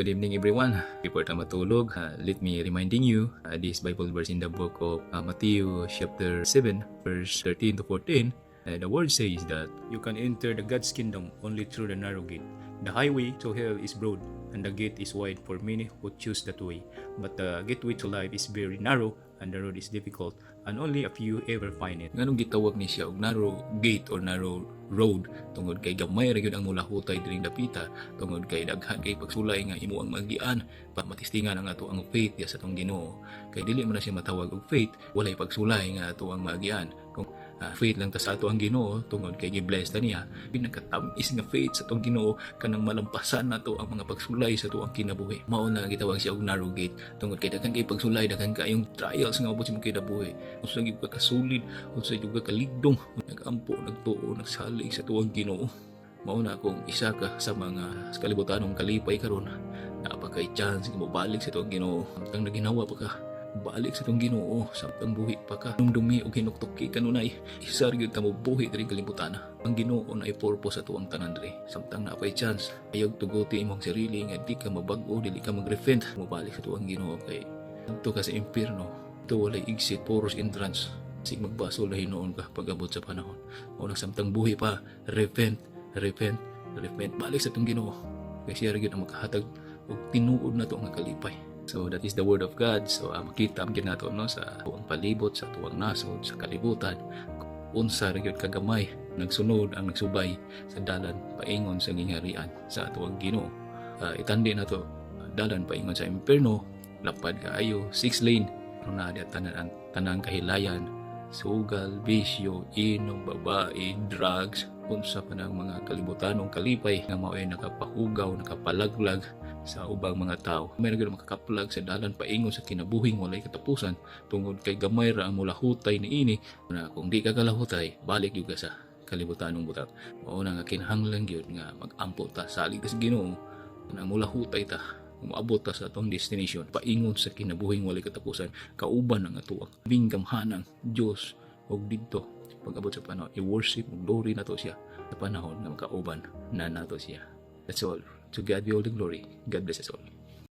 Good evening everyone. Before tayo matulog, let me reminding you this Bible verse in the book of Matthew chapter 7 verse 13 to 14. The word says that you can enter the God's kingdom only through the narrow gate. The highway to hell is broad and the gate is wide for many who choose that way. But the gateway to life is very narrow and the road is difficult and only a few ever find it. Nganong gitawag ni siya og narrow gate or narrow road tungod kay gamay ra gyud ang mulahutay diring dapita, tungod kay daghan kay pagsulay nga imo ang magian pa matistingan ang ato ang faith ya sa atong Ginoo. Kay dili man na siya matawag og faith walay pagsulay nga ato ang magian. Kung faith lang ta sa ato ang Ginoo tungod kay gi-bless ta niya, pinakatamis nga faith sa atong Ginoo kanang malampasan nato ang mga pagsulay sa ato ang kinabuhi. Mao na gitawag siya og narrow gate tungod kay daghan kay pagsulay, daghan kayong trials nga ubos mo kinabuhi. Usa gyud ka kasulid, usa gyud ka kaligdong, nagampo, nagtuo, nagsalig sa tuwang Ginoo. Mao na kung isa ka sa mga kalibutanong kalipay karon, napakay chance nga mobalik sa tuwang Ginoo. Ang naginawa pa ka balik sa tong Ginoo samtang buhi pa ka. Nung dumi o hinuktok kanunay, isa gyud ta mo buhi diri kalibutan. Ang Ginoo na ay purpose sa tuwang tanan diri. Samtang napay chance, ayog tuguti imong sarili nga di ka mabag-o, dili ka mag-repent, mobalik sa tuwang Ginoo kay adto ka sa impierno. Ito walay exit, puros entrance. Sig magbaso lahi noon ka pag-abot sa panahon. O samtang buhi pa, repent, balik sa tong Ginoo. Kay siya gyud ang makahatag og tinuod na to nga kalipay. So that is the word of God. So makita ang nato no sa tuwang palibot, sa tuwang nasod, sa kalibutan. Unsa ra gyud kagamay nagsunod ang nagsubay sa dalan paingon sa gingharian sa tuwang Ginoo. Itandi na to dalan paingon sa impierno, lapad kaayo, 6 lane. Pero na di tanang kahilayan, sugal, bisyo, inom, babae, drugs, unsa pa ng mga kalibutanong kalipay nga mao ay nakapahugaw, nakapalaglag sa ubang mga tao. May naging makakaplag sa dalan paingon sa kinabuhing walay katapusan tungod kay gamay ra ang mulahutay niini na kung di ka kalahutay balik gyud ka sa kalibutanong butang. Mao na nga kinahanglan gyud nga mag-ampo ta salig sa Ginoo na mulahutay ta umabot ta sa atong destination paingon sa kinabuhing walay katapusan kauban ang atuang binggamhanang Dios og didto pag-abot sa panahon i-worship ug glory nato siya sa panahon nga makauban na nato siya. That's all. To God be all the glory. God bless us all.